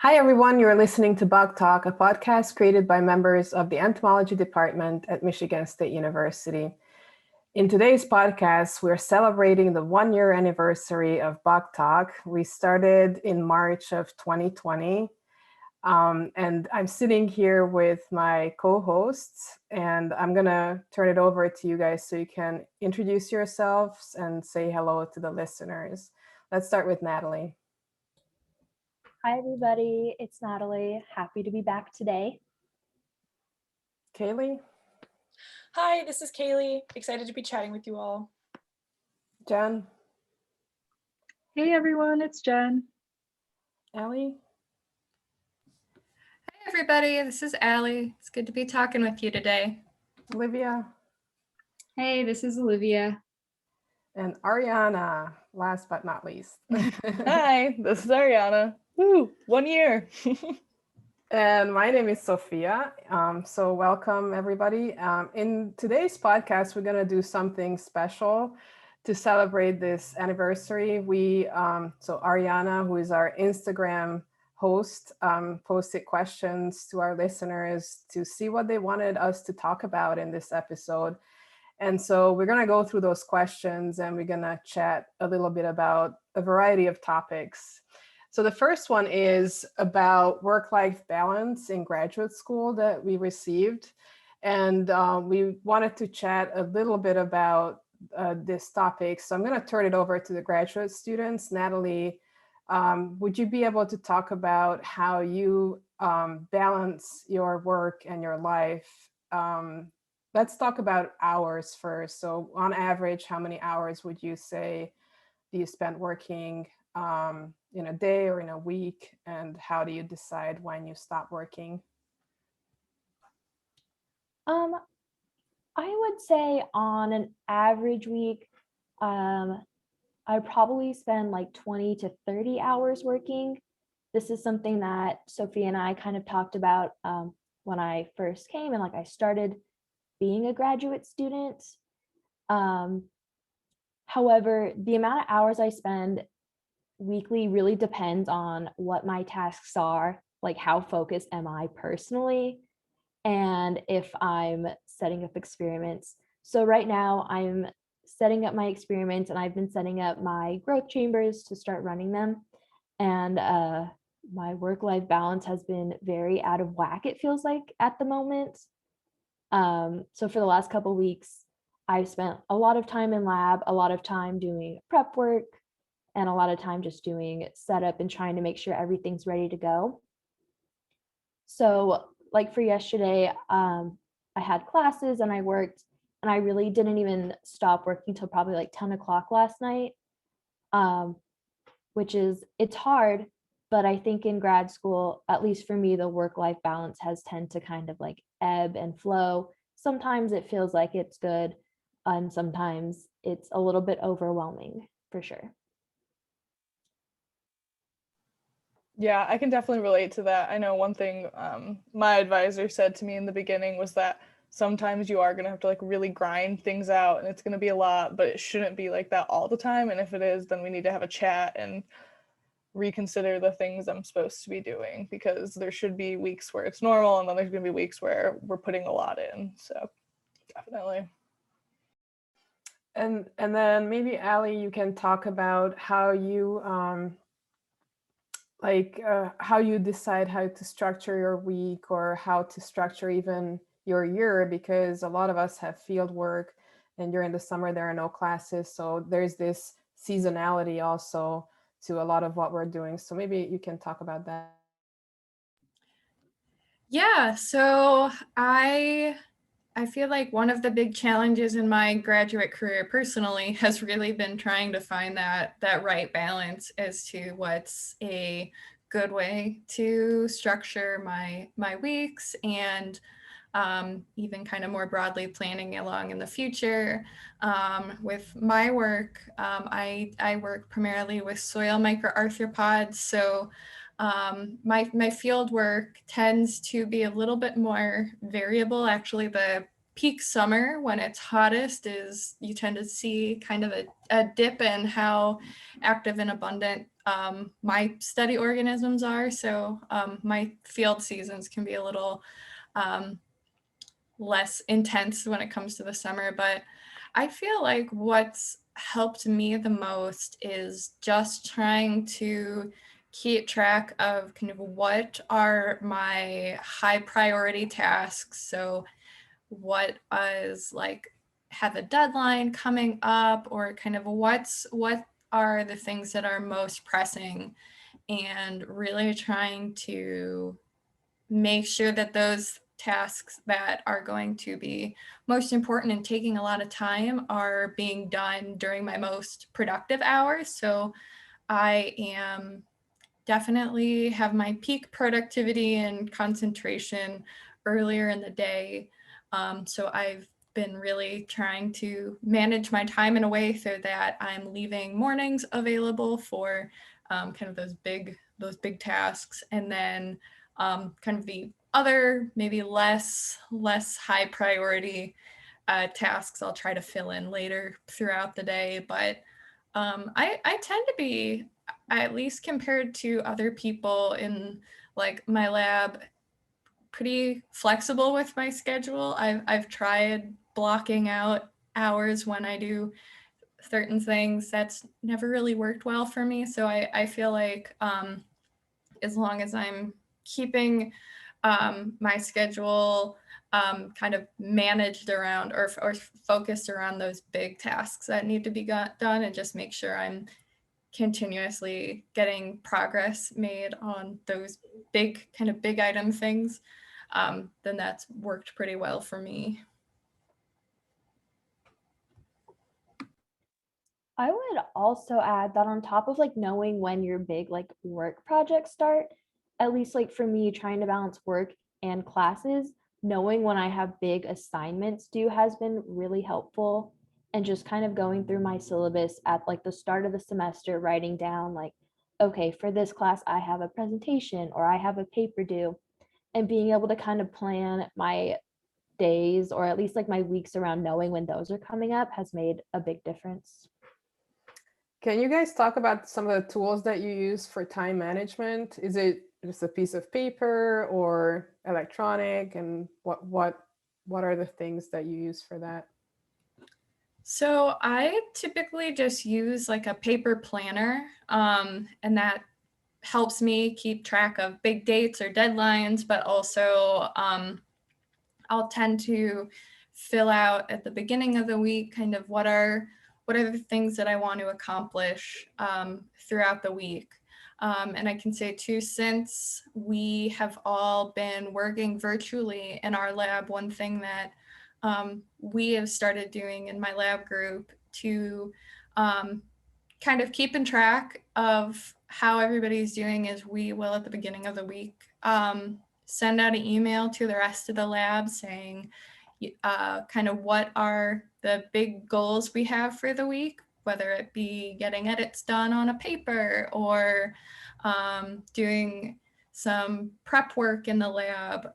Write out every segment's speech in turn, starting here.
Hi, everyone. You're listening to Bug Talk, a podcast created by members of the Entomology Department at Michigan State University. In today's podcast, we're celebrating the 1 year anniversary of Bug Talk. We started in March of 2020. And I'm sitting here with my co-hosts, and I'm going to turn it over to you guys so you can introduce yourselves and say hello to the listeners. Let's start with Natalie. Hi, everybody. It's Natalie. Happy to be back today. Kaylee? Hi, this is Kaylee. Excited to be chatting with you all. Jen? Hey, everyone. It's Jen. Allie? Hi, everybody. This is Allie. It's good to be talking with you today. Olivia? Hey, this is Olivia. And Ariana, last but not least. Hi, this is Ariana. Woo, 1 year. And my name is Sophia. So welcome, everybody. In today's podcast, we're going to do something special to celebrate this anniversary. So Ariana, who is our Instagram host, posted questions to our listeners to see what they wanted us to talk about in this episode. And so we're going to go through those questions and we're going to chat a little bit about a variety of topics. So the first one is about work-life balance in graduate school that we received. And we wanted to chat a little bit about this topic. So I'm going to turn it over to the graduate students. Natalie, would you be able to talk about how you balance your work and your life? Let's talk about hours first. So on average, how many hours would you say do you spend working in a day or in a week? And how do you decide when you stop working? I would say on an average week, I probably spend like 20 to 30 hours working. This is something that Sophie and I kind of talked about when I first came and I started being a graduate student. However, the amount of hours I spend weekly really depends on what my tasks are, like how focused am I personally, and if I'm setting up experiments. So right now I'm setting up my experiments and I've been setting up my growth chambers to start running them. And my work-life balance has been very out of whack, it feels like at the moment. So for the last couple of weeks, I've spent a lot of time in lab, a lot of time doing prep work, and a lot of time just doing setup and trying to make sure everything's ready to go. So like for yesterday, I had classes and I worked, and I really didn't even stop working till probably like 10 o'clock last night, it's hard, but I think in grad school, at least for me, the work-life balance has tend to kind of like ebb and flow. Sometimes it feels like it's good, and sometimes it's a little bit overwhelming, for sure. Yeah, I can definitely relate to that. I know one thing my advisor said to me in the beginning was that sometimes you are going to have to really grind things out and it's going to be a lot, but it shouldn't be like that all the time. And if it is, then we need to have a chat and reconsider the things I'm supposed to be doing, because there should be weeks where it's normal and then there's going to be weeks where we're putting a lot in. So definitely. And then maybe Allie, you can talk about how you how you decide how to structure your week or how to structure even your year, because a lot of us have field work and during the summer there are no classes. So there's this seasonality also to a lot of what we're doing. So maybe you can talk about that. Yeah, so I feel like one of the big challenges in my graduate career personally has really been trying to find that right balance as to what's a good way to structure my weeks, and even kind of more broadly planning along in the future. With my work, I work primarily with soil microarthropods, so my field work tends to be a little bit more variable. Actually, the peak summer when it's hottest is you tend to see kind of a dip in how active and abundant my study organisms are. So my field seasons can be a little less intense when it comes to the summer, but I feel like what's helped me the most is just trying to keep track of kind of what are my high priority tasks. So what is like have a deadline coming up, or kind of what are the things that are most pressing, and really trying to make sure that those tasks that are going to be most important and taking a lot of time are being done during my most productive hours. So I am definitely have my peak productivity and concentration earlier in the day. So I've been really trying to manage my time in a way so that I'm leaving mornings available for kind of those big tasks, and then kind of the other maybe less high priority tasks I'll try to fill in later throughout the day. But I tend to be, at least compared to other people in like my lab, pretty flexible with my schedule. I've tried blocking out hours when I do certain things. That's never really worked well for me. So I feel like as long as I'm keeping my schedule kind of managed around or focused around those big tasks that need to be done, and just make sure I'm continuously getting progress made on those big item things, then that's worked pretty well for me. I would also add that on top of like knowing when your big like work projects start, at least like for me trying to balance work and classes, knowing when I have big assignments due has been really helpful. And just kind of going through my syllabus at like the start of the semester, writing down like, okay, for this class, I have a presentation or I have a paper due, and being able to kind of plan my days or at least like my weeks around knowing when those are coming up has made a big difference. Can you guys talk about some of the tools that you use for time management? Is it just a piece of paper or electronic? And what are the things that you use for that? So I typically just use like a paper planner, and that helps me keep track of big dates or deadlines, but also I'll tend to fill out at the beginning of the week kind of what are the things that I want to accomplish throughout the week. And I can say too, since we have all been working virtually in our lab, one thing that we have started doing in my lab group to kind of keep in track of how everybody's doing is we will at the beginning of the week send out an email to the rest of the lab saying kind of what are the big goals we have for the week, whether it be getting edits done on a paper or doing some prep work in the lab.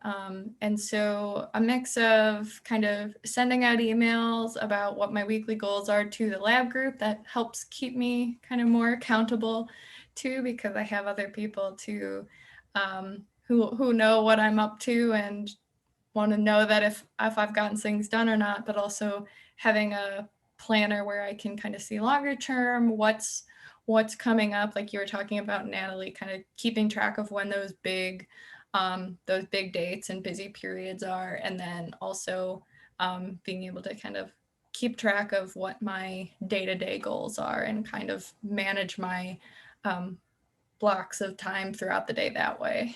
And so a mix of kind of sending out emails about what my weekly goals are to the lab group that helps keep me kind of more accountable too, because I have other people too who know what I'm up to and want to know that if I've gotten things done or not, but also having a planner where I can kind of see longer term what's coming up, like you were talking about, Natalie, kind of keeping track of when those big dates and busy periods are, and then also being able to kind of keep track of what my day-to-day goals are and kind of manage my blocks of time throughout the day that way.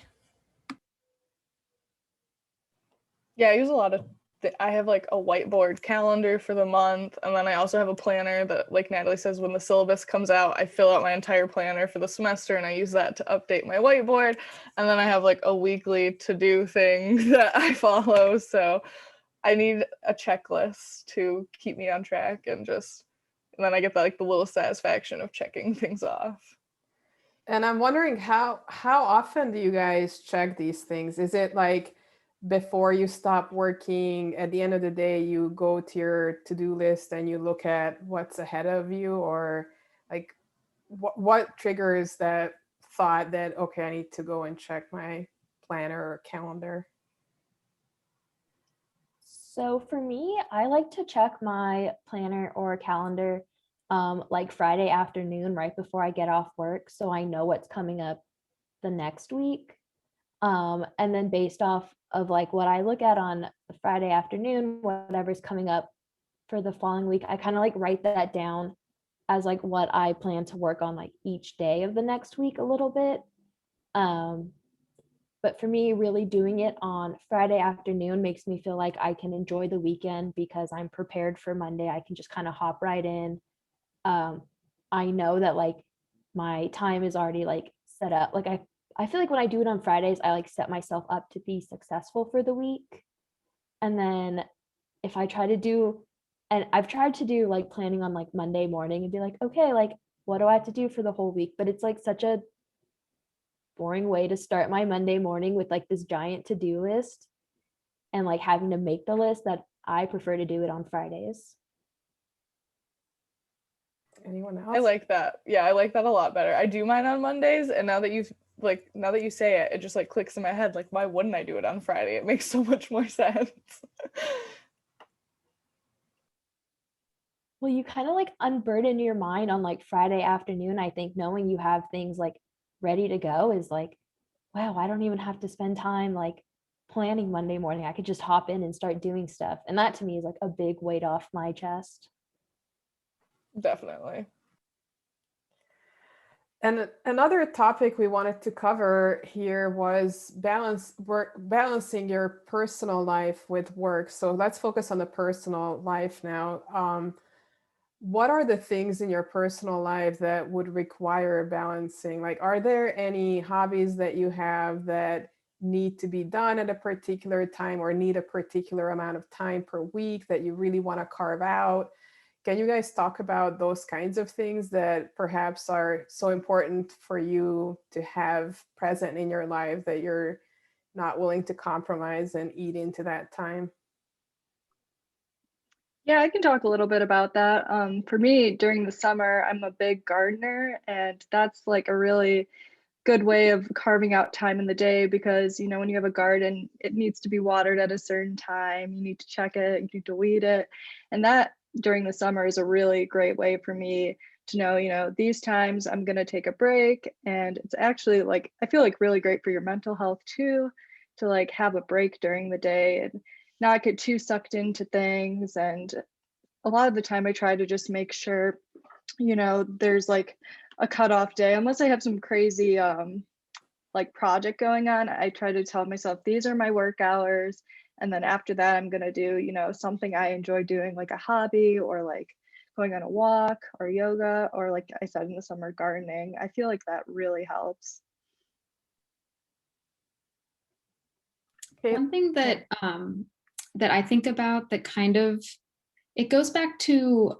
Yeah, I use a lot of I have like a whiteboard calendar for the month, and then I also have a planner that, like Natalie says, when the syllabus comes out, I fill out my entire planner for the semester and I use that to update my whiteboard. And then I have like a weekly to-do thing that I follow. So I need a checklist to keep me on track, and then I get the little satisfaction of checking things off. And I'm wondering how often do you guys check these things? Is it like before you stop working, at the end of the day, you go to your to-do list and you look at what's ahead of you, or like what triggers that thought that, okay, I need to go and check my planner or calendar? So for me, I like to check my planner or calendar like Friday afternoon right before I get off work, so I know what's coming up the next week. And then based off of like what I look at on the Friday afternoon, whatever's coming up for the following week, I kind of like write that down as like what I plan to work on like each day of the next week a little bit. Um, but for me, really doing it on Friday afternoon makes me feel like I can enjoy the weekend because I'm prepared for Monday. I can just kind of hop right in. um I know that like my time is already like set up. Like I feel like when I do it on Fridays, I like set myself up to be successful for the week. And then if I try to do, and I've tried to do like planning on like Monday morning and be like, okay, like what do I have to do for the whole week? But it's like such a boring way to start my Monday morning with like this giant to-do list and like having to make the list that I prefer to do it on Fridays. Anyone else? I like that. Yeah, I like that a lot better. I do mine on Mondays, and now that you say it, it just like clicks in my head. Like, why wouldn't I do it on Friday? It makes so much more sense. Well, you kind of like unburden your mind on like Friday afternoon. I think knowing you have things like ready to go is like, wow, I don't even have to spend time like planning Monday morning. I could just hop in and start doing stuff. And that to me is like a big weight off my chest. Definitely. And another topic we wanted to cover here was balancing your personal life with work. So let's focus on the personal life now. What are the things in your personal life that would require balancing? Like, are there any hobbies that you have that need to be done at a particular time or need a particular amount of time per week that you really want to carve out? Can you guys talk about those kinds of things that perhaps are so important for you to have present in your life that you're not willing to compromise and eat into that time? Yeah, I can talk a little bit about that. For me, during the summer, I'm a big gardener, and that's like a really good way of carving out time in the day because, when you have a garden, it needs to be watered at a certain time. You need to check it, you need to weed it. And that during the summer is a really great way for me to know, these times I'm going to take a break. And it's actually like, I feel like really great for your mental health too, to like have a break during the day and not get too sucked into things. And a lot of the time I try to just make sure, there's like a cutoff day, unless I have some crazy like project going on. I try to tell myself these are my work hours. And then after that, I'm gonna do, something I enjoy doing, like a hobby or like going on a walk or yoga, or like I said in the summer, gardening. I feel like that really helps. Okay. One thing that that I think about that kind of it goes back to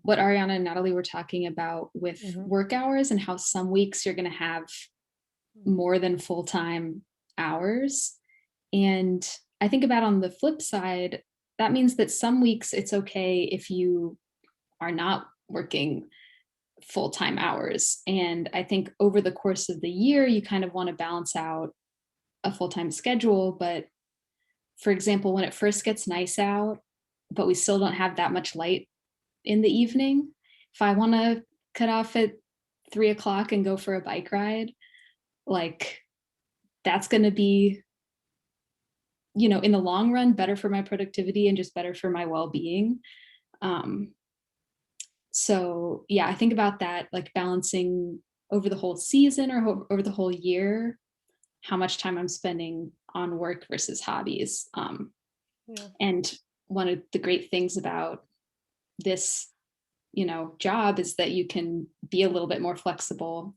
what Ariana and Natalie were talking about with work hours and how some weeks you're going to have more than full-time hours. And I think about on the flip side, that means that some weeks it's okay if you are not working full-time hours. And I think over the course of the year, you kind of want to balance out a full-time schedule. But for example, when it first gets nice out, but we still don't have that much light in the evening, if I want to cut off at 3 o'clock and go for a bike ride, like that's going to be, in the long run, better for my productivity and just better for my well-being. So yeah, I think about that, like balancing over the whole season or over the whole year, how much time I'm spending on work versus hobbies. And one of the great things about this, job is that you can be a little bit more flexible.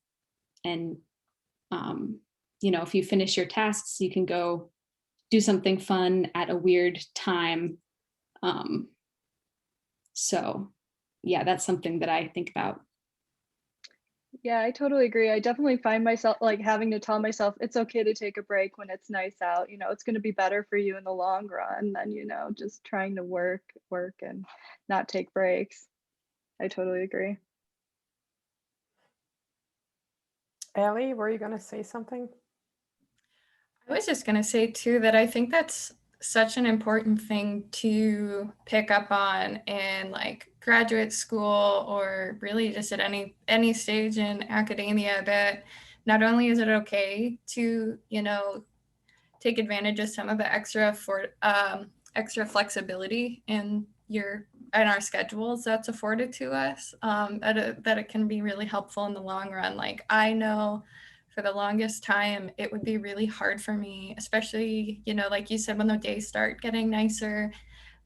And, if you finish your tasks, you can go do something fun at a weird time. So yeah, that's something that I think about. Yeah, I totally agree. I definitely find myself like having to tell myself it's okay to take a break when it's nice out. It's going to be better for you in the long run than, just trying to work and not take breaks. I totally agree. Ellie, were you going to say something? I was just going to say too that I think that's such an important thing to pick up on in like graduate school or really just at any stage in academia, that not only is it okay to, you know, take advantage of some of the extra flexibility in our schedules that's afforded to us, that it can be really helpful in the long run. Like I know for the longest time it would be really hard for me, especially, you know, like you said, when the days start getting nicer,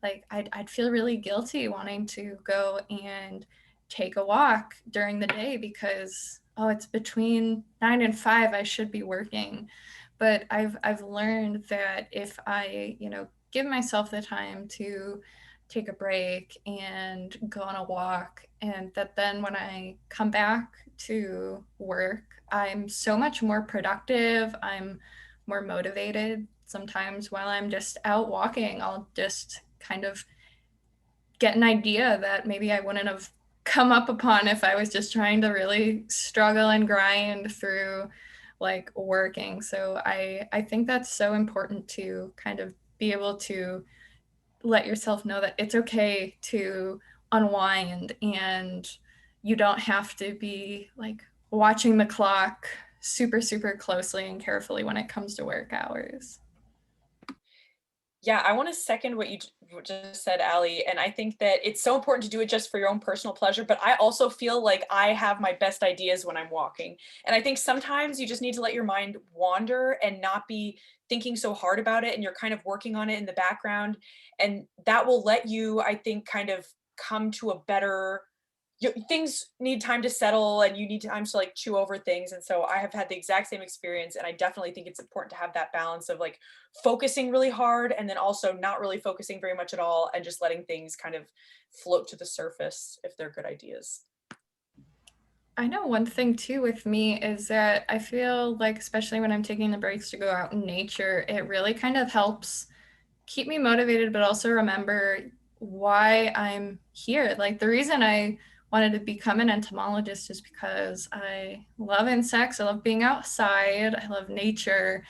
like I'd feel really guilty wanting to go and take a walk during the day because, oh, it's between 9 and 5, I should be working. But I've learned that if I, you know, give myself the time to take a break and go on a walk, and that then when I come back to work, I'm so much more productive, I'm more motivated. Sometimes while I'm just out walking, I'll just kind of get an idea that maybe I wouldn't have come up upon if I was just trying to really struggle and grind through like working. So I think that's so important to kind of be able to let yourself know that it's okay to unwind, and you don't have to be like watching the clock super closely and carefully when it comes to work hours. Yeah, I want to second what you just said, Allie. And I think that it's so important to do it just for your own personal pleasure. But I also feel like I have my best ideas when I'm walking. And I think sometimes you just need to let your mind wander and not be thinking so hard about it. And you're kind of working on it in the background. And that will let you, I think, kind of come to a better, things need time to settle and you need time to like chew over things. And so I have had the exact same experience, and I definitely think it's important to have that balance of like focusing really hard and then also not really focusing very much at all and just letting things kind of float to the surface if they're good ideas. I know one thing too with me is that I feel like, especially when I'm taking the breaks to go out in nature, it really kind of helps keep me motivated, but also remember why I'm here. Like the reason I wanted to become an entomologist is because I love insects, I love being outside, I love nature.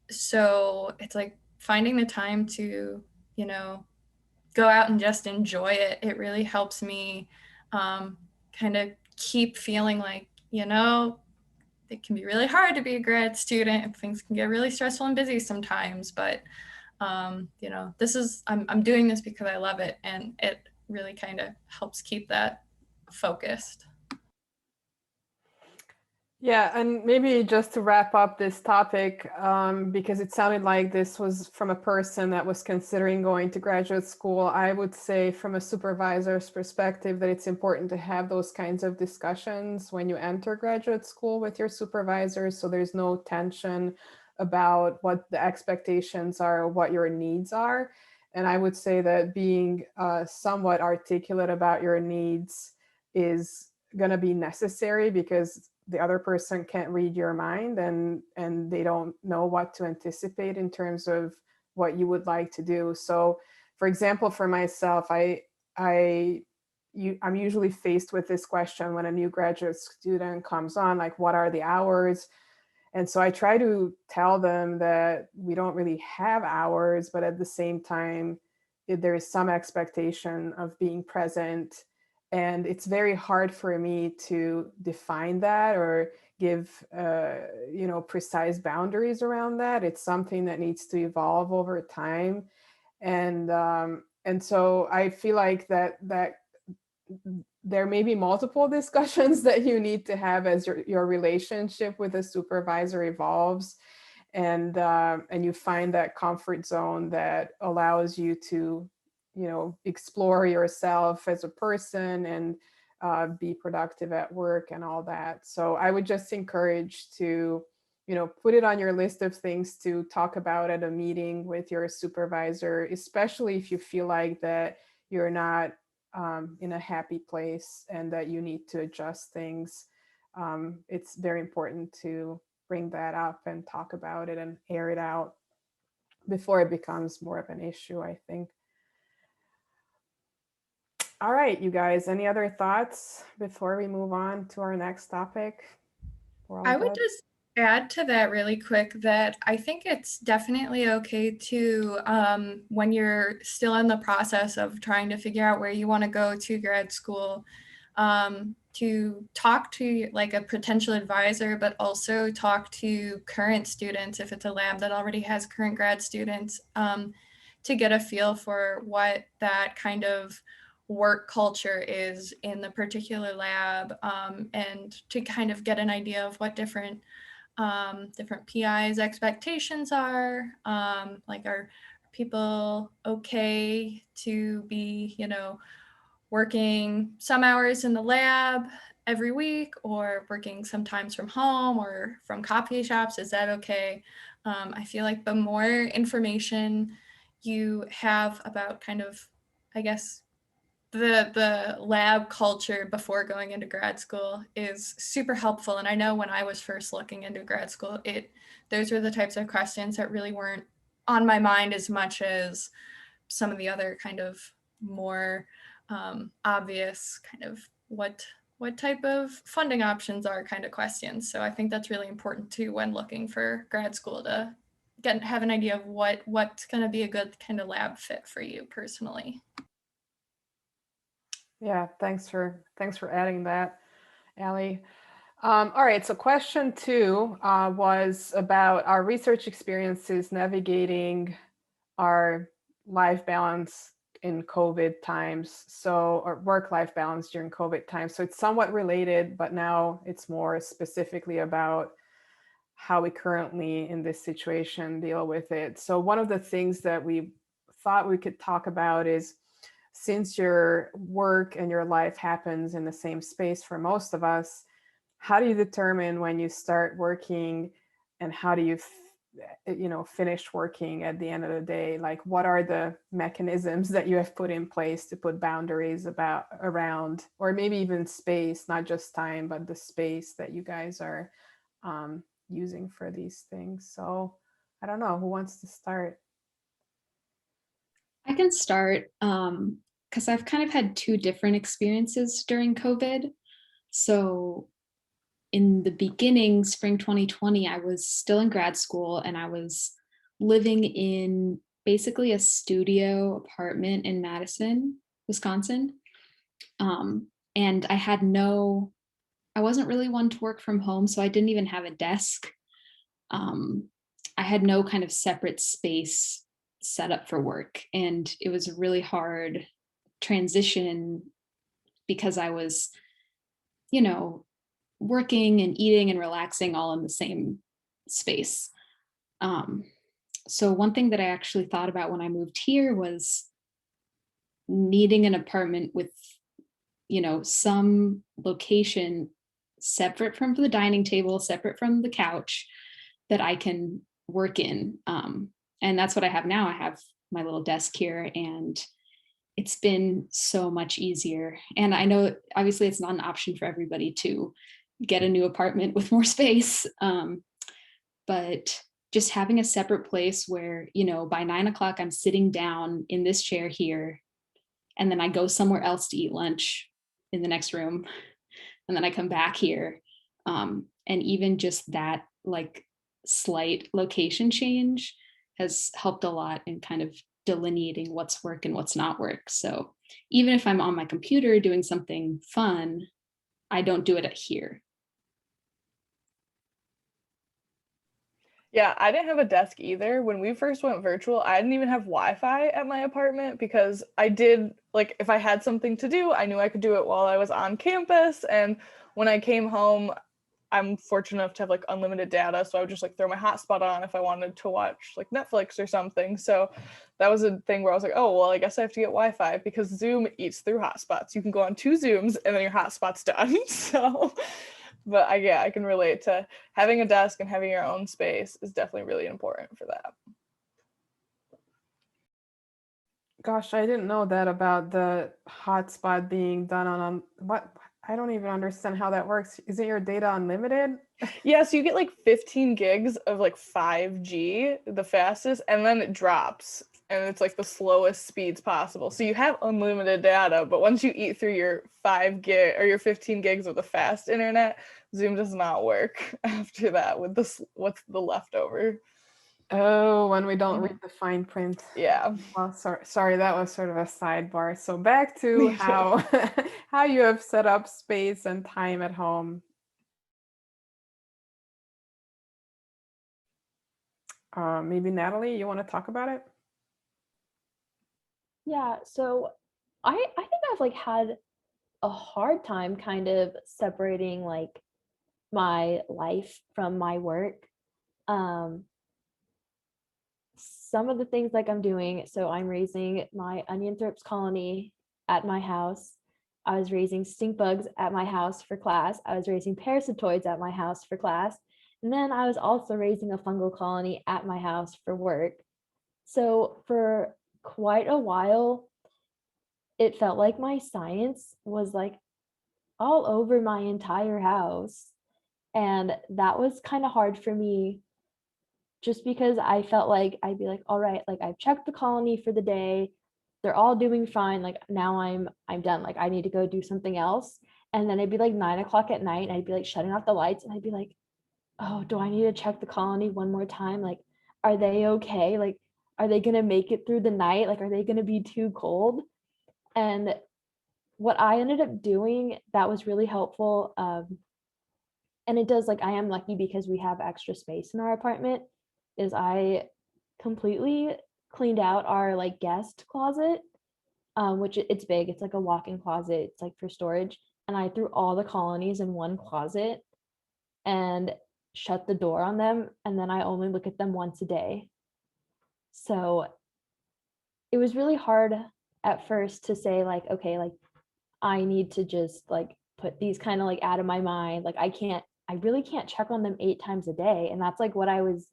So it's like finding the time to, you know, go out and just enjoy it. It really helps me kind of keep feeling like, you know, it can be really hard to be a grad student and things can get really stressful and busy sometimes, but you know, I'm doing this because I love it, and it really kind of helps keep that focused. Yeah, and maybe just to wrap up this topic, because it sounded like this was from a person that was considering going to graduate school, I would say from a supervisor's perspective that it's important to have those kinds of discussions when you enter graduate school with your supervisors, so there's no tension about what the expectations are, what your needs are. And I would say that being somewhat articulate about your needs is going to be necessary, because the other person can't read your mind, and they don't know what to anticipate in terms of what you would like to do. So for example, for myself, I'm usually faced with this question when a new graduate student comes on, like, what are the hours? And so I try to tell them that we don't really have hours, but at the same time, there is some expectation of being present. And it's very hard for me to define that or give, precise boundaries around that. It's something that needs to evolve over time. And so I feel like that there may be multiple discussions that you need to have as your relationship with a supervisor evolves, and you find that comfort zone that allows you to, explore yourself as a person and be productive at work and all that. So I would just encourage to, put it on your list of things to talk about at a meeting with your supervisor, especially if you feel like that you're not in a happy place and that you need to adjust things. It's very important to bring that up and talk about it and air it out before it becomes more of an issue, I think. All right, you guys, any other thoughts before we move on to our next topic? we're all I would good? just add to that really quick that I think it's definitely okay to, when you're still in the process of trying to figure out where you want to go to grad school, to talk to like a potential advisor, but also talk to current students if it's a lab that already has current grad students, to get a feel for what that kind of work culture is in the particular lab, and to kind of get an idea of what different PIs' expectations are. Like, are people okay to be, working some hours in the lab every week, or working sometimes from home or from coffee shops? Is that okay? I feel like the more information you have about kind of, I guess, the lab culture before going into grad school is super helpful. And I know when I was first looking into grad school, those were the types of questions that really weren't on my mind as much as some of the other kind of more obvious kind of what type of funding options are kind of questions. So I think that's really important too when looking for grad school, to have an idea of what's going to be a good kind of lab fit for you personally. Yeah, thanks for adding that, Allie. All right, so question 2 was about our research experiences navigating our life balance in COVID times, or work-life balance during COVID times. So it's somewhat related, but now it's more specifically about how we currently in this situation deal with it. So one of the things that we thought we could talk about is, since your work and your life happens in the same space for most of us, how do you determine when you start working, and how do you finish working at the end of the day? Like, what are the mechanisms that you have put in place to put boundaries around, or maybe even space, not just time, but the space that you guys are using for these things? So I don't know, who wants to start? I can start because I've kind of had two different experiences during COVID. So in the beginning, spring 2020, I was still in grad school and I was living in basically a studio apartment in Madison, Wisconsin. And I wasn't really one to work from home, so I didn't even have a desk. I had no kind of separate space set up for work. And it was a really hard transition because I was, working and eating and relaxing all in the same space. So one thing that I actually thought about when I moved here was needing an apartment with, some location separate from the dining table, separate from the couch, that I can work in. And that's what I have now. I have my little desk here, and it's been so much easier. And I know obviously it's not an option for everybody to get a new apartment with more space. But just having a separate place where, by 9 o'clock, I'm sitting down in this chair here, and then I go somewhere else to eat lunch in the next room. And then I come back here. And even just that like slight location change has helped a lot in kind of delineating what's work and what's not work. So even if I'm on my computer doing something fun, I don't do it here. Yeah, I didn't have a desk either. When we first went virtual, I didn't even have Wi-Fi at my apartment because I did, like, if I had something to do, I knew I could do it while I was on campus. And when I came home, I'm fortunate enough to have like unlimited data. So I would just like throw my hotspot on if I wanted to watch like Netflix or something. So that was a thing where I was like, oh, well, I guess I have to get Wi-Fi because Zoom eats through hotspots. You can go on 2 Zooms and then your hotspot's done. So, but I can relate to having a desk and having your own space is definitely really important for that. Gosh, I didn't know that about the hotspot being done on what? I don't even understand how that works. Isn't your data unlimited? Yeah, so you get like 15 gigs of like 5G, the fastest, and then it drops. And it's like the slowest speeds possible. So you have unlimited data, but once you eat through your 5 gig or your 15 gigs of the fast internet, Zoom does not work after that with this what's the leftover. Oh, when we don't read the fine print. Yeah. Well, sorry, that was sort of a sidebar. So back to Me too. how how you have set up space and time at home. Maybe Natalie, you want to talk about it? Yeah, so I think I've like had a hard time kind of separating like my life from my work. Um some of the things like I'm doing, so I'm raising my onion thrips colony at my house. I was raising stink bugs at my house for class. I was raising parasitoids at my house for class. And then I was also raising a fungal colony at my house for work. So for quite a while, it felt like my science was like all over my entire house. And that was kind of hard for me just because I felt like I'd be like, all right, like I've checked the colony for the day. They're all doing fine. Like now I'm done. Like I need to go do something else. And then it'd be like 9 o'clock at night and I'd be like shutting off the lights and I'd be like, oh, do I need to check the colony one more time? Like, are they okay? Like, are they gonna make it through the night? Like, are they gonna be too cold? And what I ended up doing that was really helpful. And it does, like, I am lucky because we have extra space in our apartment, is I completely cleaned out our like guest closet, which it's big. It's like a walk-in closet. It's like for storage. And I threw all the colonies in one closet and shut the door on them. And then I only look at them once a day. So it was really hard at first to say like, okay, like I need to just like put these kind of like out of my mind. Like I really can't check on them 8 times a day. And that's like what I was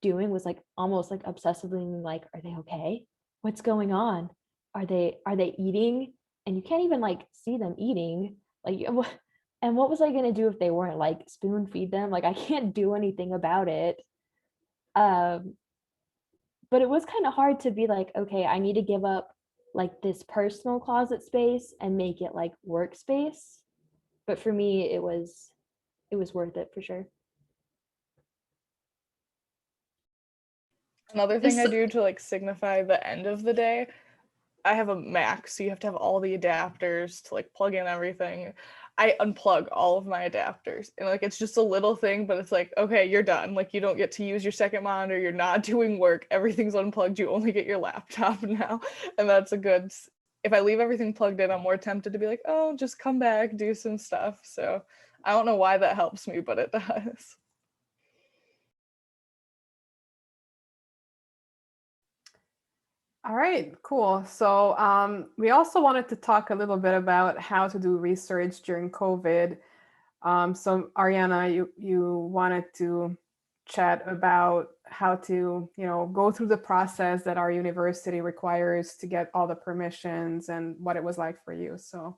doing, was like almost like obsessively like, are they okay? What's going on? Are they eating? And you can't even like see them eating. Like and what was I gonna do if they weren't? Like spoon feed them? Like I can't do anything about it. Um, but it was kind of hard to be like, okay, I need to give up like this personal closet space and make it like workspace. But for me, it was worth it for sure. Another thing I do to like signify the end of the day, I have a Mac, so you have to have all the adapters to like plug in everything. I unplug all of my adapters, and like it's just a little thing, but it's like, okay, you're done. Like you don't get to use your second monitor, you're not doing work, everything's unplugged, you only get your laptop now. And that's a good, if I leave everything plugged in, I'm more tempted to be like, oh, just come back, do some stuff. So I don't know why that helps me, but it does. All right, cool. So we also wanted to talk a little bit about how to do research during COVID. So Ariana, you wanted to chat about how to, go through the process that our university requires to get all the permissions and what it was like for you. So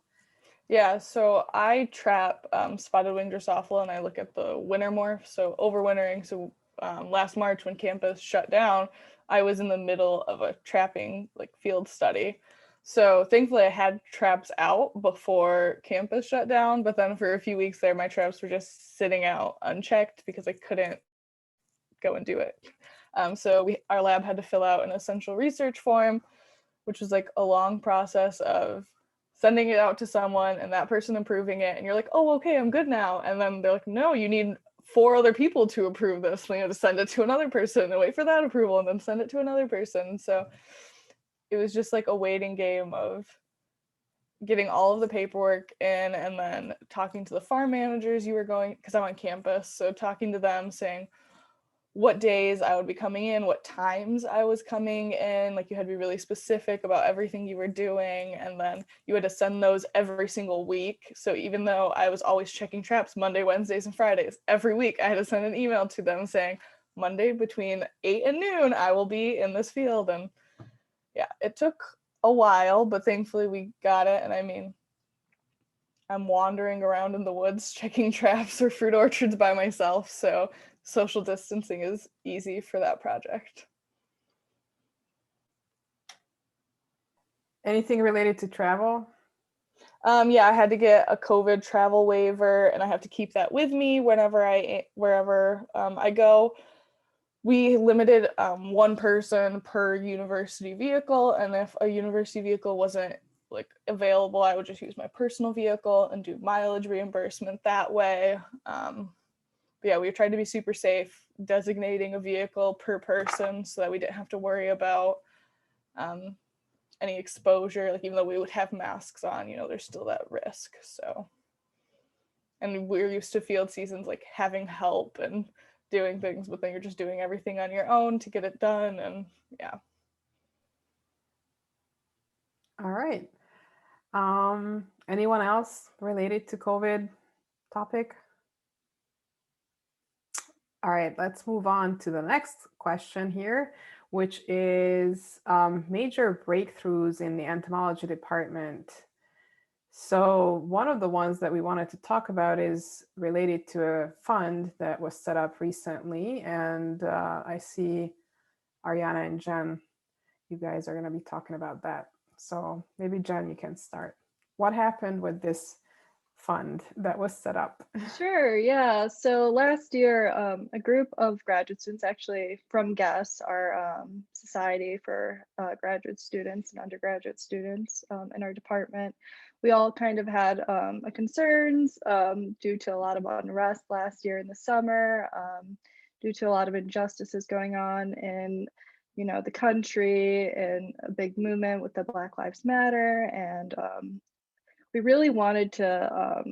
yeah, so I trap spotted wing Drosophila and I look at the winter morph, so overwintering. So last March when campus shut down, I was in the middle of a trapping like field study. So thankfully I had traps out before campus shut down, but then for a few weeks there, my traps were just sitting out unchecked because I couldn't go and do it. So our lab had to fill out an essential research form, which was like a long process of sending it out to someone and that person approving it. And you're like, oh, okay, I'm good now. And then they're like, no, you need 4 other people to approve this. We have to send it to another person and wait for that approval and then send it to another person. So it was just like a waiting game of getting all of the paperwork in and then talking to the farm managers you were going, because I'm on campus. So talking to them saying, what days I would be coming in, what times I was coming in. Like you had to be really specific about everything you were doing. And then you had to send those every single week. So even though I was always checking traps Monday, Wednesdays, and Fridays, every week I had to send an email to them saying, Monday between 8 and noon, I will be in this field. And yeah, it took a while, but thankfully we got it. And I mean, I'm wandering around in the woods checking traps or fruit orchards by myself. So social distancing is easy for that project. anything related to travel? Yeah, I had to get a COVID travel waiver, and I have to keep that with me wherever I go. We limited one person per university vehicle, and if a university vehicle wasn't like available, I would just use my personal vehicle and do mileage reimbursement that way. But yeah, we tried to be super safe, designating a vehicle per person so that we didn't have to worry about any exposure. Like, even though we would have masks on, there's still that risk. So, and we're used to field seasons like having help and doing things, but then you're just doing everything on your own to get it done. And yeah. All right. Anyone else related to COVID topic? All right, let's move on to the next question here, which is major breakthroughs in the entomology department. So one of the ones that we wanted to talk about is related to a fund that was set up recently. And I see Ariana and Jen, you guys are going to be talking about that. So maybe Jen, you can start. What happened with this fund that was set up? Sure, yeah. So last year, a group of graduate students, actually from GUESS, our society for graduate students and undergraduate students in our department, we all kind of had concerns due to a lot of unrest last year in the summer, due to a lot of injustices going on in the country, and a big movement with the Black Lives Matter. And we really wanted to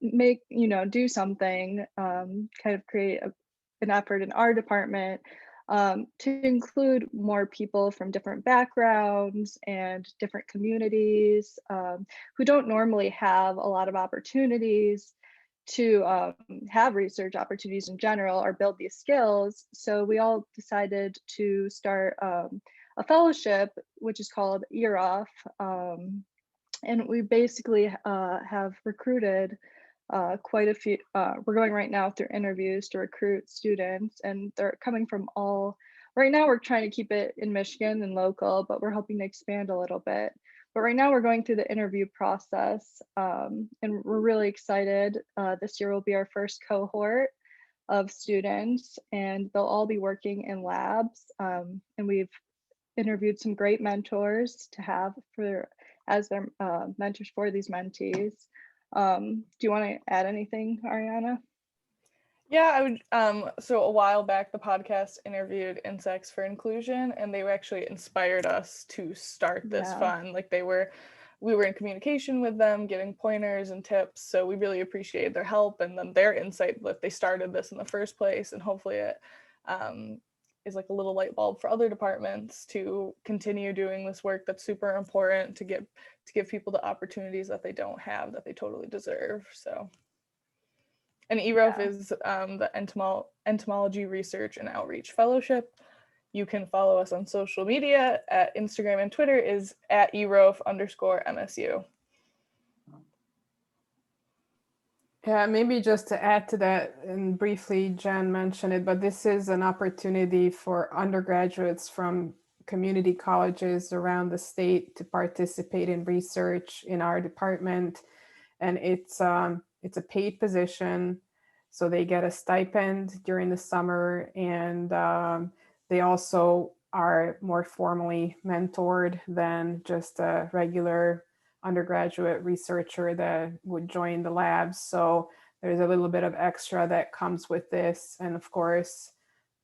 make, do something, kind of create an effort in our department to include more people from different backgrounds and different communities who don't normally have a lot of opportunities to have research opportunities in general or build these skills. So we all decided to start a fellowship, which is called EROF. And we basically have recruited quite a few. We're going right now through interviews to recruit students, and they're coming from all. Right now, we're trying to keep it in Michigan and local, but we're hoping to expand a little bit. But right now, we're going through the interview process, and we're really excited. This year will be our first cohort of students, and they'll all be working in labs. And we've interviewed some great mentors to have as their mentors for these mentees. Do you want to add anything, Ariana? Yeah, I would. So a while back, the podcast interviewed Insects for Inclusion, and they actually inspired us to start this fund. Like, we were in communication with them, giving pointers and tips. So we really appreciated their help, and then their insight that they started this in the first place. And hopefully it is like a little light bulb for other departments to continue doing this work that's super important to give people the opportunities that they don't have, that they totally deserve. So. And EROF is the Entomology Research and Outreach Fellowship. You can follow us on social media at Instagram and Twitter is at EROF_MSU. Yeah, maybe just to add to that, and briefly Jen mentioned it, but this is an opportunity for undergraduates from community colleges around the state to participate in research in our department. And it's a paid position, so they get a stipend during the summer, and they also are more formally mentored than just a regular undergraduate researcher that would join the labs. So there's a little bit of extra that comes with this. And of course,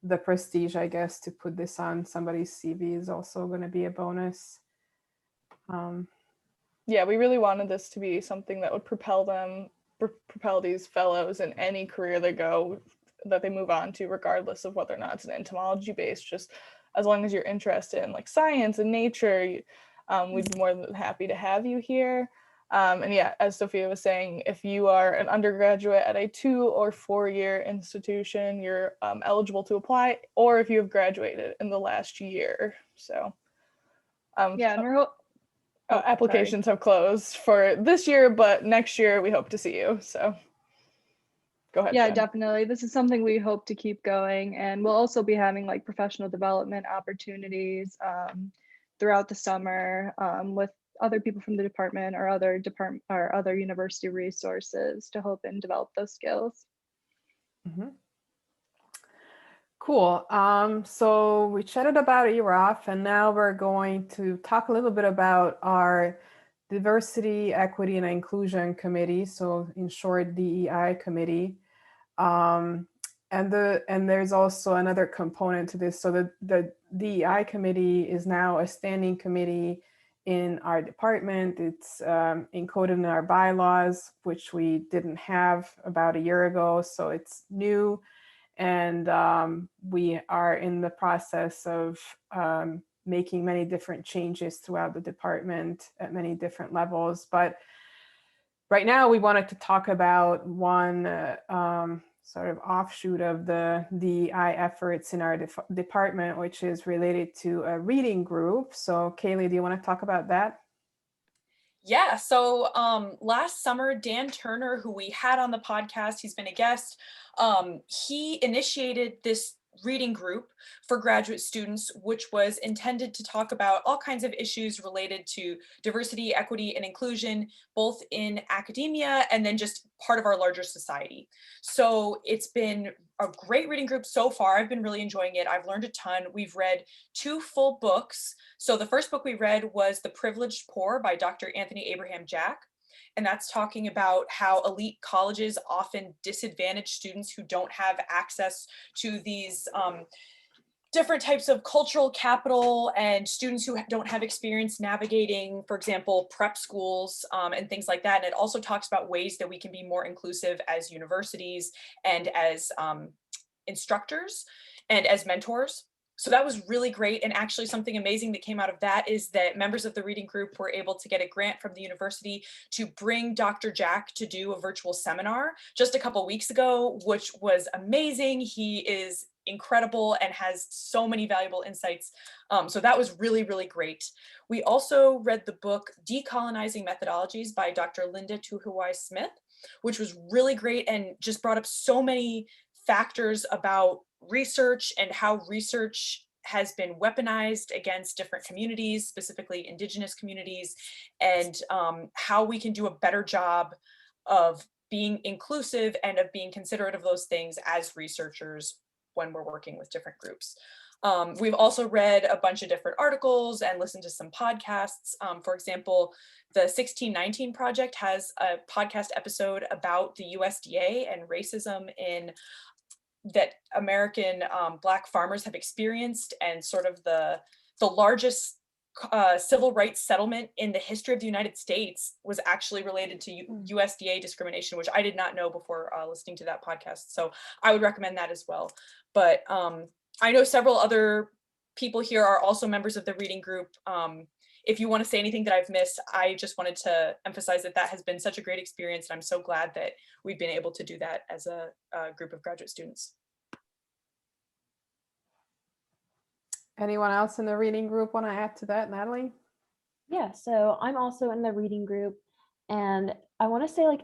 the prestige, I guess, to put this on somebody's CV is also going to be a bonus. Yeah, we really wanted this to be something that would propel these fellows in any career that they move on to, regardless of whether or not it's an entomology based. Just as long as you're interested in like science and nature, we'd be more than happy to have you here. And yeah, as Sophia was saying, if you are an undergraduate at a 2 or 4 year institution, you're eligible to apply, or if you have graduated in the last year. So yeah, and applications have closed for this year, but next year we hope to see you. So go ahead. Yeah, Jen. definitely. This is something we hope to keep going, and we'll also be having like professional development opportunities throughout the summer with other people from the department or other university resources to help and develop those skills. Mm-hmm. Cool. So we chatted about EROF, and now we're going to talk a little bit about our Diversity, Equity, and Inclusion Committee. So in short, DEI committee. And there's also another component to this. So the DEI committee is now a standing committee in our department. It's encoded in our bylaws, which we didn't have about a year ago. So it's new. And we are in the process of making many different changes throughout the department at many different levels. But right now we wanted to talk about one sort of offshoot of the DEI efforts in our department, which is related to a reading group. So Kaylee, do you want to talk about that? Yeah, so last summer, Dan Turner, who we had on the podcast, he's been a guest, he initiated this reading group for graduate students, which was intended to talk about all kinds of issues related to diversity, equity, and inclusion, both in academia and then just part of our larger society. So it's been a great reading group so far. I've been really enjoying it. I've learned a ton. We've read 2 full books. So the first book we read was The Privileged Poor by Dr. Anthony Abraham Jack. And that's talking about how elite colleges often disadvantage students who don't have access to these different types of cultural capital, and students who don't have experience navigating, for example, prep schools and things like that. And it also talks about ways that we can be more inclusive as universities and as instructors and as mentors. So that was really great. And actually something amazing that came out of that is that members of the reading group were able to get a grant from the university to bring Dr. Jack to do a virtual seminar just a couple weeks ago, which was amazing. He is incredible and has so many valuable insights. So that was really, really great. We also read the book Decolonizing Methodologies by Dr. Linda Tuhiwai Smith, which was really great and just brought up so many factors about research and how research has been weaponized against different communities, specifically Indigenous communities, and how we can do a better job of being inclusive and of being considerate of those things as researchers when we're working with different groups. We've also read a bunch of different articles and listened to some podcasts. For example, the 1619 Project has a podcast episode about the USDA and racism in that American Black farmers have experienced, and sort of the largest civil rights settlement in the history of the United States was actually related to USDA discrimination, which I did not know before listening to that podcast. So I would recommend that as well. But I know several other people here are also members of the reading group. If you want to say anything that I've missed, I just wanted to emphasize that that has been such a great experience. And I'm so glad that we've been able to do that as a group of graduate students. Anyone else in the reading group want to add to that, Natalie? Yeah, so I'm also in the reading group, and I want to say, like,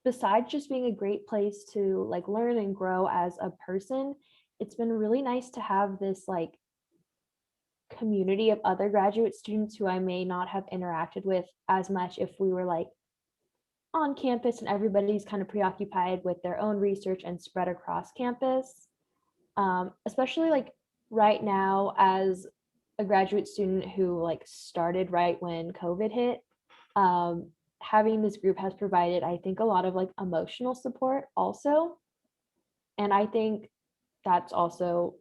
besides just being a great place to like learn and grow as a person, it's been really nice to have this like community of other graduate students who I may not have interacted with as much if we were like on campus and everybody's kind of preoccupied with their own research and spread across campus. Especially like right now as a graduate student who like started right when COVID hit, having this group has provided, I think, a lot of like emotional support also. And I think that's also,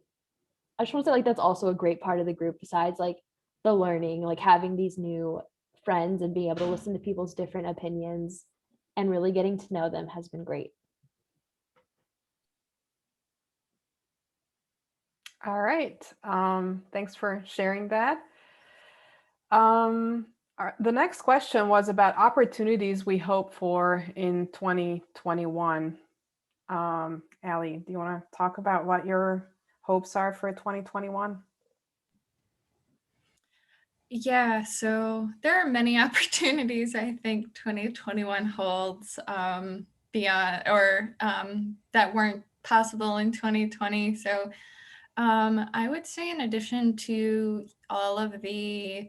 I just want to say like that's also a great part of the group besides like the learning, like having these new friends and being able to listen to people's different opinions and really getting to know them has been great. All right. Thanks for sharing that. The next question was about opportunities we hope for in 2021. Allie, do you want to talk about what your hopes are for 2021? Yeah, so there are many opportunities I think 2021 holds beyond or that weren't possible in 2020. So I would say in addition to all of the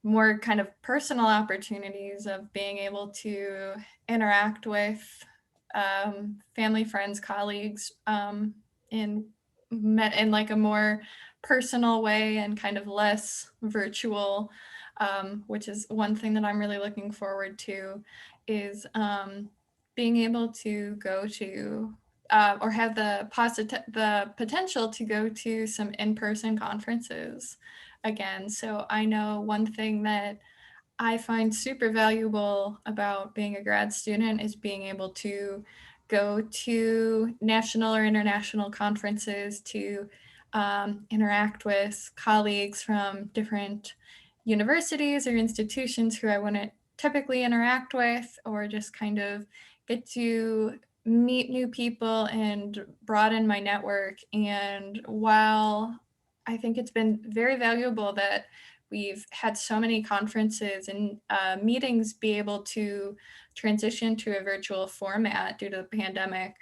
more kind of personal opportunities of being able to interact with family, friends, colleagues in like a more personal way and kind of less virtual, which is one thing that I'm really looking forward to, is being able to go to or have the potential to go to some in-person conferences again. So I know one thing that I find super valuable about being a grad student is being able to go to national or international conferences to interact with colleagues from different universities or institutions who I wouldn't typically interact with, or just kind of get to meet new people and broaden my network. And while I think it's been very valuable that we've had so many conferences and meetings be able to transition to a virtual format due to the pandemic,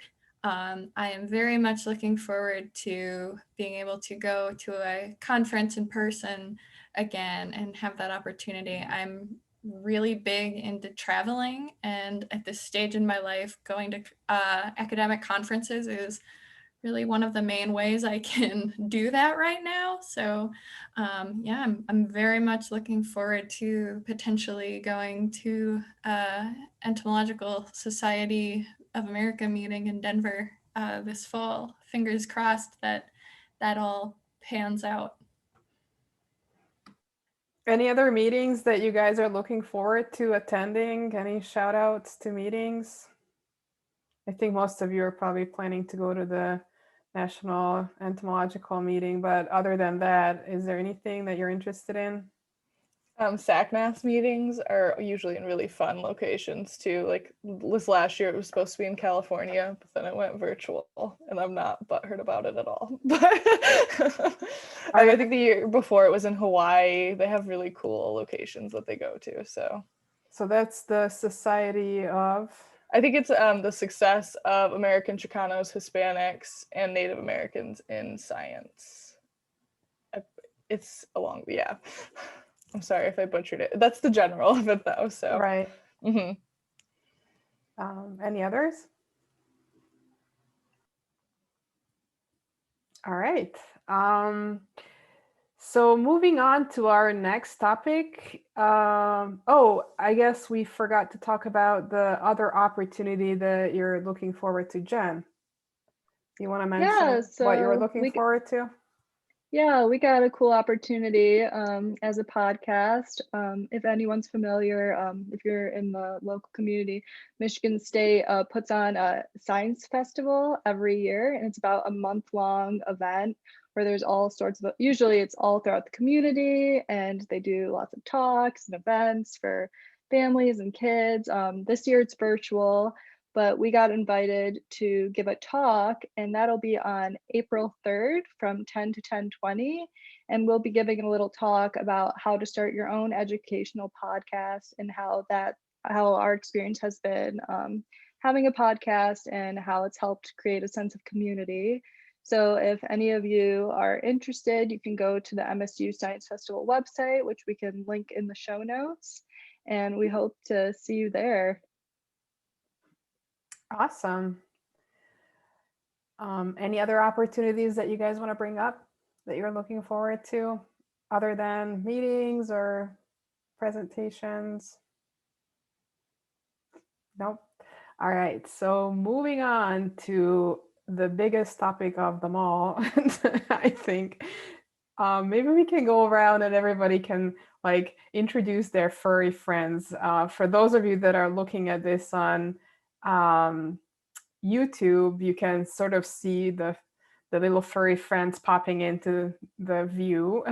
I am very much looking forward to being able to go to a conference in person again and have that opportunity. I'm really big into traveling, and at this stage in my life, going to academic conferences is really one of the main ways I can do that right now. So yeah, I'm very much looking forward to potentially going to Entomological Society of America meeting in Denver this fall. Fingers crossed that that all pans out. Any other meetings that you guys are looking forward to attending? Any shout outs to meetings? I think most of you are probably planning to go to the National Entomological meeting, but other than that, is there anything that you're interested in? SACMAS meetings are usually in really fun locations too. Like this last year, it was supposed to be in California, but then it went virtual, and I'm not butthurt about it at all. But I think the year before it was in Hawaii. They have really cool locations that they go to. So that's the Society of. I think it's the success of American Chicanos, Hispanics, and Native Americans in science. It's a long, yeah. I'm sorry if I butchered it. That's the general of it, though. So right. Mm-hmm. Any others? All right. So moving on to our next topic. Oh, I guess we forgot to talk about the other opportunity that you're looking forward to, Jen. You want to mention what you were looking forward to? Yeah, we got a cool opportunity as a podcast. If anyone's familiar, if you're in the local community, Michigan State puts on a science festival every year, and it's about a month-long event where there's all sorts of, usually it's all throughout the community, and they do lots of talks and events for families and kids. This year it's virtual, but we got invited to give a talk, and that'll be on April 3rd from 10 to 10:20. And we'll be giving a little talk about how to start your own educational podcast and how our experience has been having a podcast and how it's helped create a sense of community. So if any of you are interested, you can go to the MSU Science Festival website, which we can link in the show notes. And we hope to see you there. Awesome. Any other opportunities that you guys want to bring up that you're looking forward to other than meetings or presentations? Nope. All right. So moving on to the biggest topic of them all, I think maybe we can go around and everybody can like introduce their furry friends. For those of you that are looking at this on YouTube, you can sort of see the little furry friends popping into the view.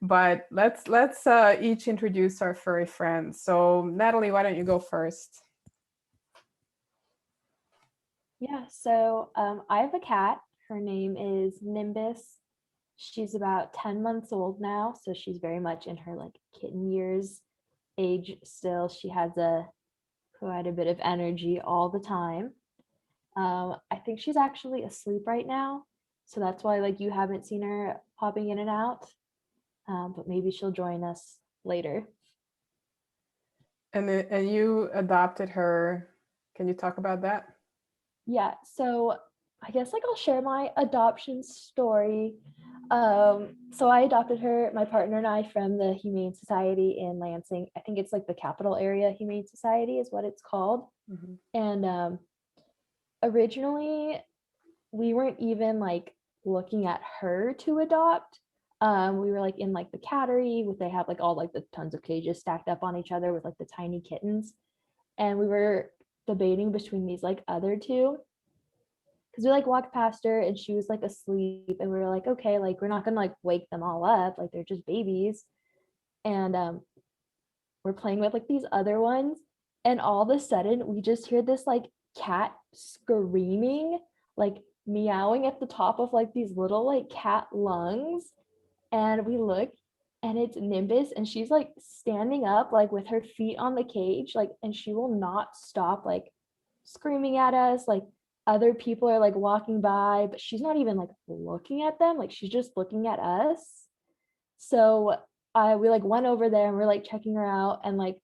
But let's each introduce our furry friends. So Natalie, why don't you go first? Yeah, so I have a cat. Her name is Nimbus. She's about 10 months old now, so she's very much in her like kitten years age still. She has quite a bit of energy all the time. I think she's actually asleep right now, so that's why like you haven't seen her popping in and out. But maybe she'll join us later. And you adopted her. Can you talk about that? Yeah, so I guess like I'll share my adoption story. So I adopted her, my partner and I, from the Humane Society in Lansing. I think it's like the Capital Area Humane Society is what it's called. Mm-hmm. And originally we weren't even like looking at her to adopt. We were like in like the cattery, with they have like all like the tons of cages stacked up on each other with like the tiny kittens, and we were debating between these like other two, because we like walked past her and she was like asleep, and we were like, okay, like we're not gonna like wake them all up, like they're just babies. And we're playing with like these other ones, and all of a sudden we just hear this like cat screaming, like meowing at the top of like these little like cat lungs. And we look, and it's Nimbus, and she's like standing up like with her feet on the cage, like, and she will not stop like screaming at us. Like other people are like walking by, but she's not even like looking at them, like she's just looking at us. So we like went over there and we're like checking her out, and like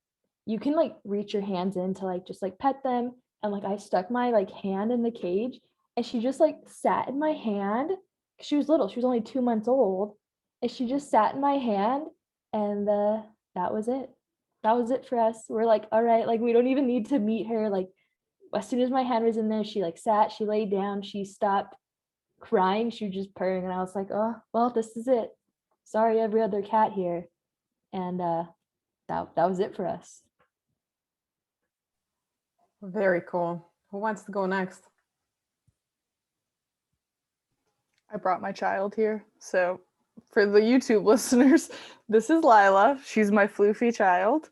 you can like reach your hands in to like just like pet them, and like I stuck my like hand in the cage, and she just like sat in my hand. She was little, she was only 2 months old, and she just sat in my hand. And that was it. That was it for us. We're like, all right, like we don't even need to meet her. Like as soon as my hand was in there, she like sat, she laid down, she stopped crying, she was just purring, and I was like, oh well, this is it. Sorry, every other cat here. And that was it for us. Very cool. Who wants to go next? I brought my child here. So for the YouTube listeners, this is Lila. She's my floofy child.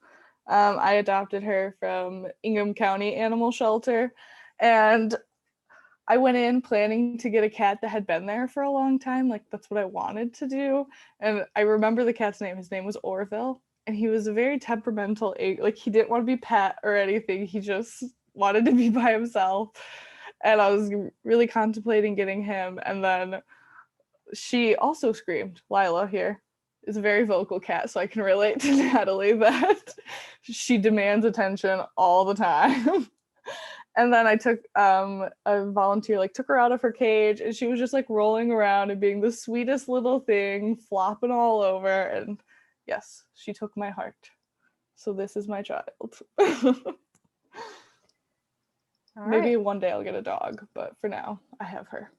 I adopted her from Ingham County Animal Shelter, and I went in planning to get a cat that had been there for a long time. Like that's what I wanted to do. And I remember the cat's name. His name was Orville, and he was a very temperamental, like he didn't want to be pet or anything. He just wanted to be by himself. And I was really contemplating getting him. And then she also screamed. Lila here is a very vocal cat, so I can relate to Natalie that she demands attention all the time. And then I took a volunteer, like took her out of her cage, and she was just like rolling around and being the sweetest little thing, flopping all over. And yes, she took my heart. So this is my child. Maybe one day I'll get a dog, but for now I have her.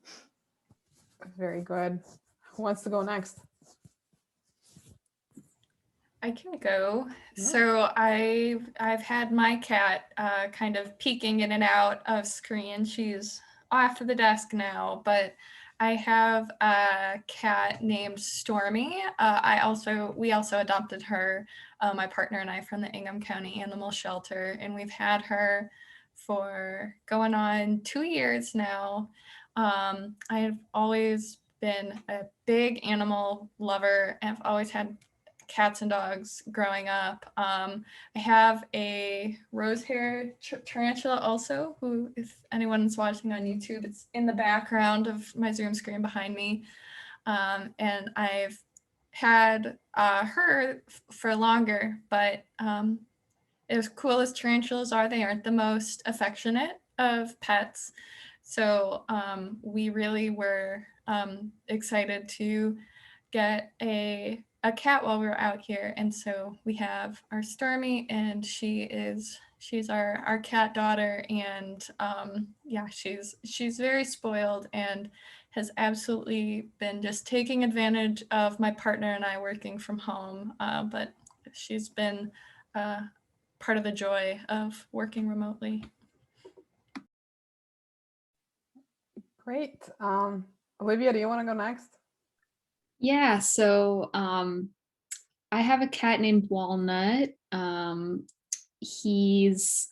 Very good. Who wants to go next? I can go. Yeah. So I've had my cat kind of peeking in and out of screen. She's off the desk now, but I have a cat named Stormy. We also adopted her, my partner and I, from the Ingham County Animal Shelter, and we've had her for going on 2 years now. I've always been a big animal lover, and I've always had cats and dogs growing up. I have a rose-haired tarantula also, who, if anyone's watching on YouTube, it's in the background of my Zoom screen behind me. And I've had her for longer, but as cool as tarantulas are, they aren't the most affectionate of pets. So we really were excited to get a cat while we were out here. And so we have our Stormy, and she's our cat daughter. And yeah, she's very spoiled and has absolutely been just taking advantage of my partner and I working from home. But she's been part of the joy of working remotely. Great. Olivia, do you want to go next? Yeah, so I have a cat named Walnut. He's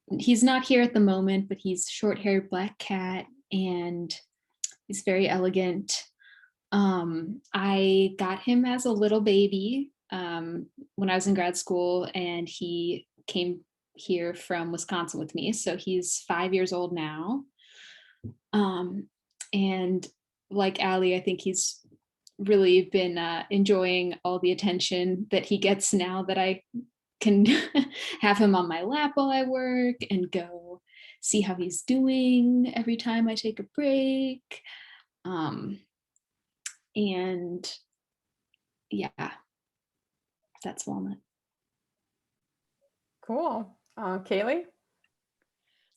not here at the moment, but he's a short-haired black cat, and he's very elegant. I got him as a little baby when I was in grad school, and he came here from Wisconsin with me. So he's 5 years old now. And like Allie, I think he's really been enjoying all the attention that he gets now that I can have him on my lap while I work and go see how he's doing every time I take a break. And yeah, that's Walnut. Cool. Kaylee?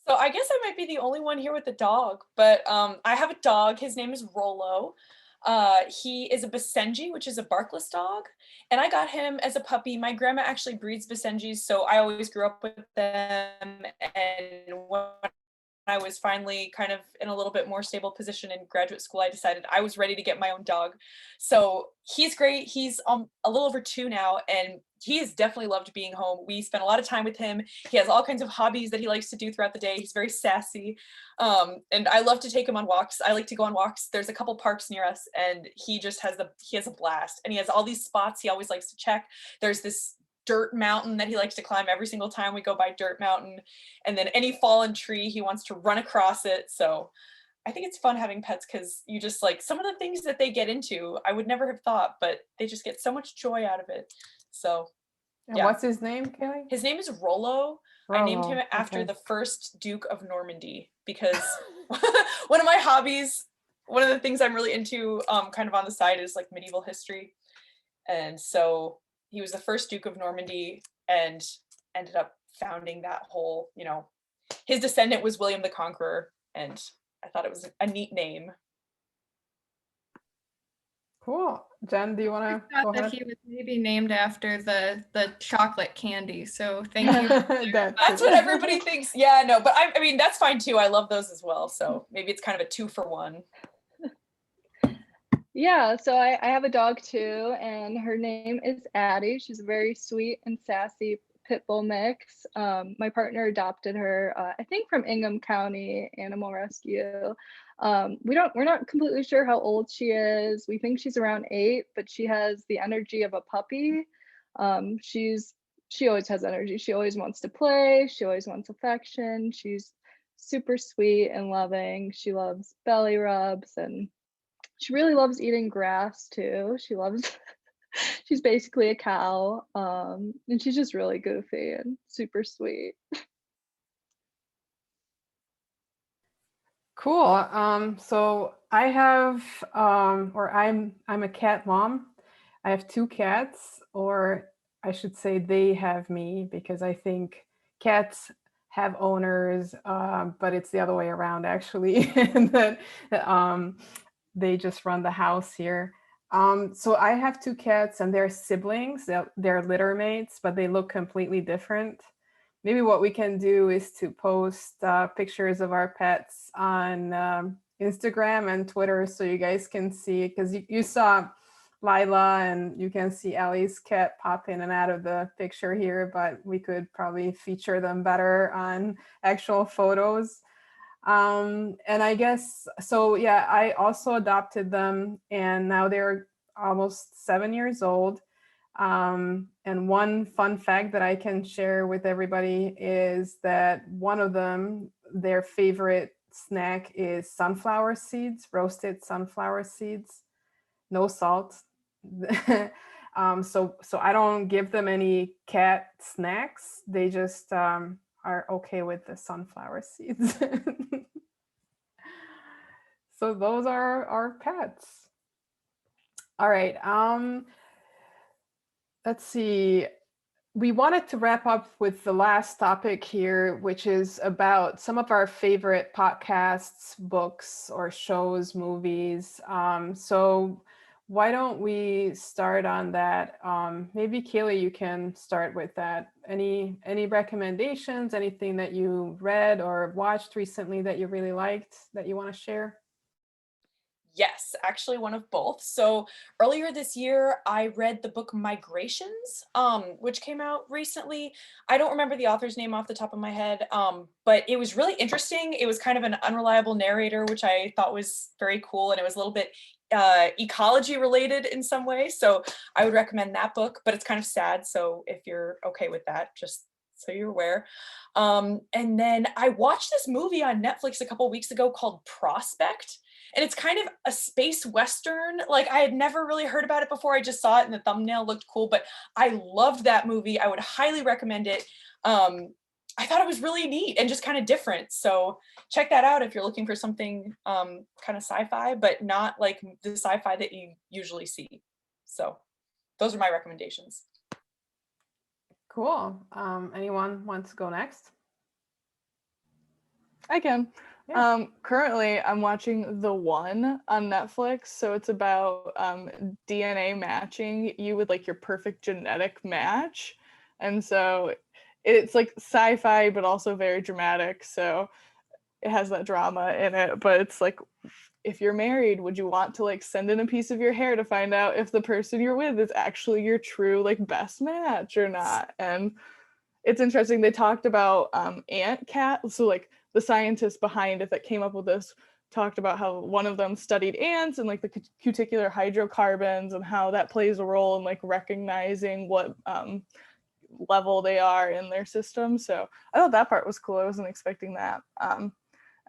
So I guess I might be the only one here with a dog, but I have a dog. His name is Rollo. He is a Basenji, which is a barkless dog. And I got him as a puppy. My grandma actually breeds Basenjis, so I always grew up with them. And when I was finally kind of in a little bit more stable position in graduate school, I decided I was ready to get my own dog. So he's great. He's a little over 2 now, and he has definitely loved being home. We spent a lot of time with him. He has all kinds of hobbies that he likes to do throughout the day. He's very sassy. And I love to take him on walks. I like to go on walks. There's a couple parks near us, and he has a blast. And he has all these spots he always likes to check. There's this dirt mountain that he likes to climb every single time we go by Dirt Mountain. And then any fallen tree, he wants to run across it. So I think it's fun having pets because you just like some of the things that they get into, I would never have thought, but they just get so much joy out of it. So And yeah. what's his name, Kaylee? His name is Rollo. I named him after okay. the first Duke of Normandy because one of my hobbies, one of the things I'm really into kind of on the side is like medieval history. And so he was the first Duke of Normandy and ended up founding that whole, his descendant was William the Conqueror. And I thought it was a neat name. Cool. Jen, do you want to go ahead? That he was maybe named after the chocolate candy. So thank you. That's what everybody thinks. Yeah, no, but I mean, that's fine too. I love those as well. So maybe it's kind of a 2-for-1. Yeah, so I have a dog too, and her name is Addie. She's a very sweet and sassy pit bull mix. My partner adopted her, I think from Ingham County Animal Rescue. We're not completely sure how old she is. We think she's around 8, but she has the energy of a puppy. She always has energy. She always wants to play. She always wants affection. She's super sweet and loving. She loves belly rubs, and she really loves eating grass too. She's basically a cow. And she's just really goofy and super sweet. Cool. So I have, I'm a cat mom. I have 2 cats, or I should say they have me, because I think cats have owners, but it's the other way around actually. That they just run the house here. So I have 2 cats, and they're siblings. They're litter mates, but they look completely different. Maybe what we can do is to post pictures of our pets on Instagram and Twitter so you guys can see, because you saw Lila and you can see Ellie's cat pop in and out of the picture here, but we could probably feature them better on actual photos. And I guess, so yeah, I also adopted them, and now they're almost 7 years old. And one fun fact that I can share with everybody is that one of them, their favorite snack is sunflower seeds, roasted sunflower seeds, no salt. So I don't give them any cat snacks. They just are okay with the sunflower seeds. So those are our pets. All right. Let's see. We wanted to wrap up with the last topic here, which is about some of our favorite podcasts, books, or shows, movies. So why don't we start on that? Maybe Kaylee, you can start with that. Any recommendations, anything that you read or watched recently that you really liked that you want to share? Yes, actually one of both. So earlier this year, I read the book Migrations, which came out recently. I don't remember the author's name off the top of my head, but it was really interesting. It was kind of an unreliable narrator, which I thought was very cool. And it was a little bit ecology related in some way. So I would recommend that book, but it's kind of sad. So if you're okay with that, just so you're aware. And then I watched this movie on Netflix a couple weeks ago called Prospect. and it's kind of a space western. Like, I had never really heard about it before. I just saw it and the thumbnail looked cool, but I loved that movie. I would highly recommend it. I thought it was really neat and just kind of different. So check that out if you're looking for something kind of sci-fi, but not like the sci-fi that you usually see. So those are my recommendations. Cool. Anyone wants to go next? I can. Yeah. Currently, I'm watching The One on Netflix. So it's about DNA matching you with like your perfect genetic match. And so it's like sci-fi, but also very dramatic. So it has that drama in it. But it's like, if you're married, would you want to like send in a piece of your hair to find out if the person you're with is actually your true like best match or not? And it's interesting. They talked about ant cat. So like the scientists behind it that came up with this talked about how one of them studied ants and like the cuticular hydrocarbons and how that plays a role in like recognizing what level they are in their system. So I thought that part was cool. I wasn't expecting that.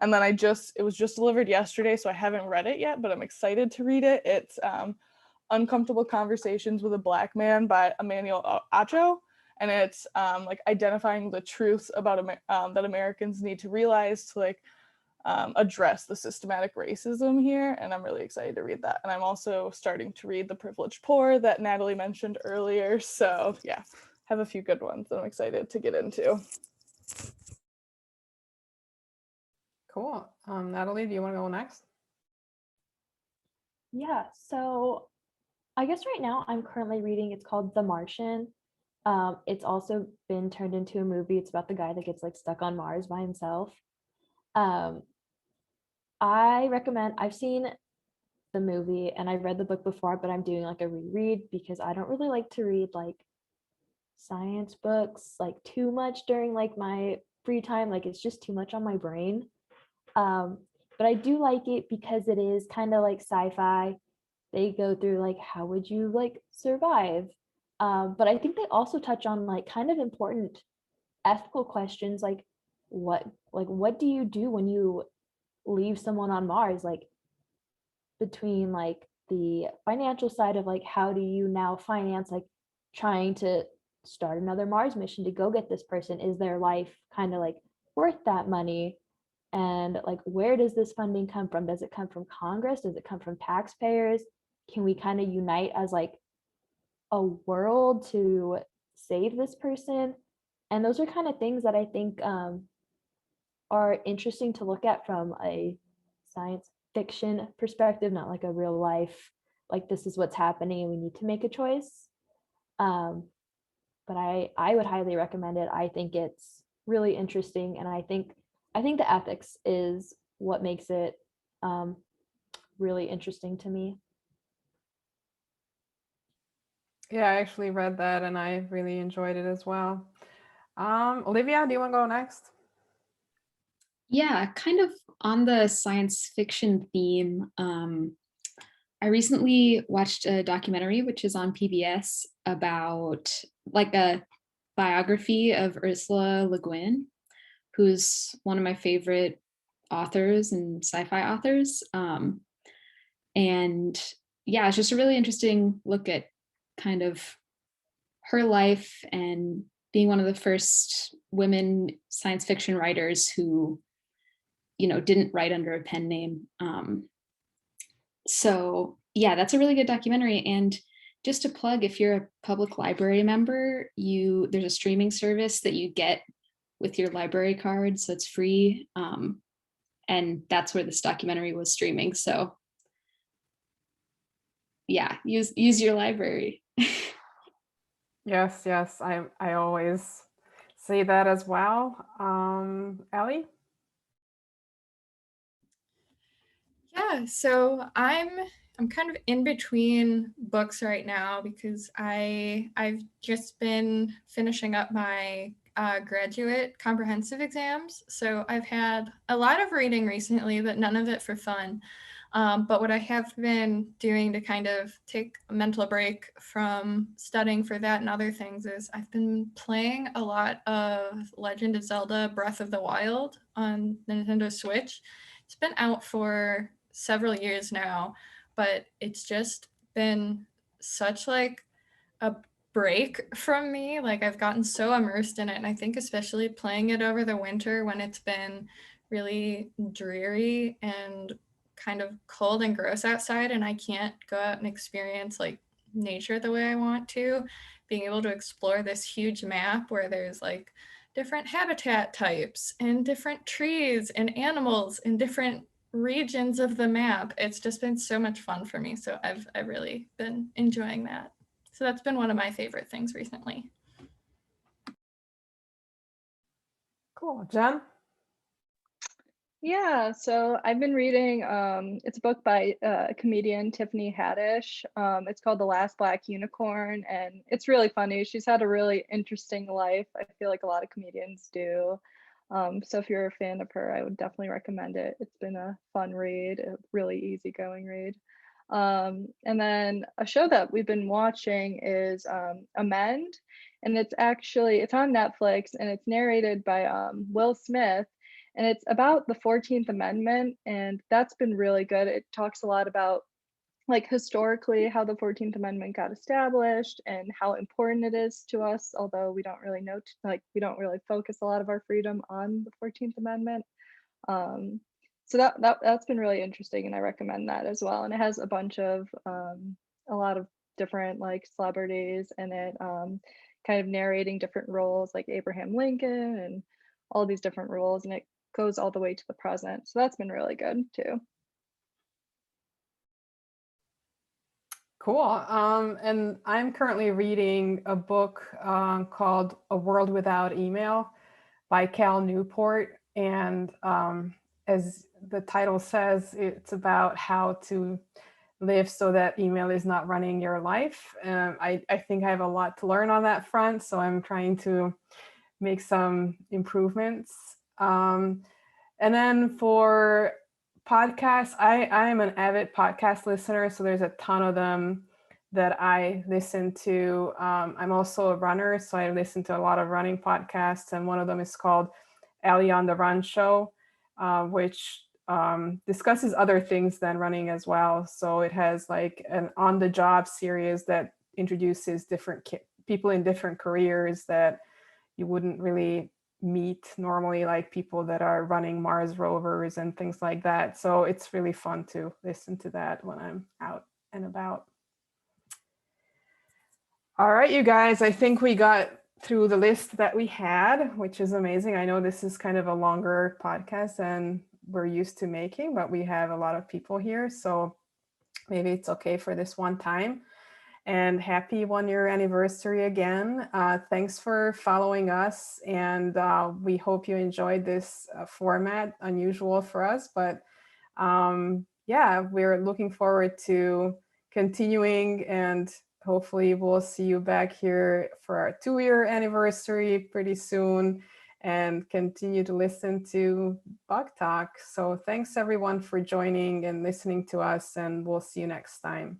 And then it was just delivered yesterday, so I haven't read it yet, but I'm excited to read it. It's Uncomfortable Conversations with a Black Man by Emmanuel Acho. And it's like identifying the truths about that Americans need to realize to like address the systematic racism here. And I'm really excited to read that. And I'm also starting to read The Privileged Poor that Natalie mentioned earlier. So yeah, have a few good ones that I'm excited to get into. Cool. Natalie, do you want to go next? Yeah, so I guess right now I'm currently reading, it's called The Martian. It's also been turned into a movie. It's about the guy that gets like stuck on Mars by himself. I recommend, I've seen the movie and I've read the book before, but I'm doing like a reread because I don't really like to read like science books like too much during like my free time. Like it's just too much on my brain. But I do like it because it is kind of like sci-fi. They go through like how would you like survive, but I think they also touch on like kind of important ethical questions like what do you do when you leave someone on Mars, like between like the financial side of like how do you now finance like trying to start another Mars mission to go get this person, is their life kind of like worth that money, and like where does this funding come from? Does it come from Congress? Does it come from taxpayers? Can we kind of unite as like a world to save this person? And those are kind of things that I think are interesting to look at from a science fiction perspective, not like a real life, like this is what's happening and we need to make a choice. But I would highly recommend it. I think it's really interesting, and I think the ethics is what makes it really interesting to me. Yeah, I actually read that and I really enjoyed it as well. Olivia, do you want to go next? Yeah, kind of on the science fiction theme. I recently watched a documentary, which is on PBS, about like a biography of Ursula Le Guin, who's one of my favorite authors and sci-fi authors. And yeah, it's just a really interesting look at kind of her life and being one of the first women science fiction writers who, you know, didn't write under a pen name. So yeah, that's a really good documentary. And just to plug, if you're a public library member, there's a streaming service that you get with your library card, so it's free. And that's where this documentary was streaming. So yeah, use your library. Yes, I always say that as well. Ellie? Yeah, so I'm kind of in between books right now because I've just been finishing up my graduate comprehensive exams. So I've had a lot of reading recently, but none of it for fun. But what I have been doing to kind of take a mental break from studying for that and other things is I've been playing a lot of Legend of Zelda Breath of the Wild on the Nintendo Switch. It's been out for several years now, but it's just been such like a break from me. Like I've gotten so immersed in it, and I think especially playing it over the winter when it's been really dreary and kind of cold and gross outside and I can't go out and experience like nature the way I want to, being able to explore this huge map where there's like different habitat types and different trees and animals in different regions of the map. It's just been so much fun for me. So I've really been enjoying that. So that's been one of my favorite things recently. Cool. Jen? Yeah, so I've been reading, it's a book by comedian Tiffany Haddish. It's called The Last Black Unicorn, and it's really funny. She's had a really interesting life. I feel like a lot of comedians do. So if you're a fan of her, I would definitely recommend it. It's been a fun read, a really easygoing read. And then a show that we've been watching is Amend, and it's on Netflix, and it's narrated by Will Smith, and it's about the 14th Amendment, and that's been really good. It talks a lot about like historically how the 14th Amendment got established and how important it is to us, although we don't really know, we don't really focus a lot of our freedom on the 14th Amendment. So that's been really interesting, and I recommend that as well. And it has a bunch of a lot of different like celebrities in it, kind of narrating different roles like Abraham Lincoln and all these different roles, and it goes all the way to the present. So that's been really good too. Cool. And I'm currently reading a book called A World Without Email by Cal Newport. And as the title says, it's about how to live so that email is not running your life. I think I have a lot to learn on that front, so I'm trying to make some improvements. And then for podcasts, I am an avid podcast listener, so there's a ton of them that I listen to. I'm also a runner, so I listen to a lot of running podcasts, and one of them is called Allie on the Run Show, which discusses other things than running as well. So it has like an on-the-job series that introduces different people in different careers that you wouldn't really meet normally, like people that are running Mars rovers and things like that. So it's really fun to listen to that when I'm out and about. All right, you guys, I think we got through the list that we had, which is amazing. I know this is kind of a longer podcast than we're used to making, but we have a lot of people here, so maybe it's okay for this one time. And happy 1-year anniversary again. Thanks for following us. And we hope you enjoyed this format, unusual for us. But yeah, we're looking forward to continuing, and hopefully we'll see you back here for our 2-year anniversary pretty soon and continue to listen to Bug Talk. So thanks everyone for joining and listening to us, and we'll see you next time.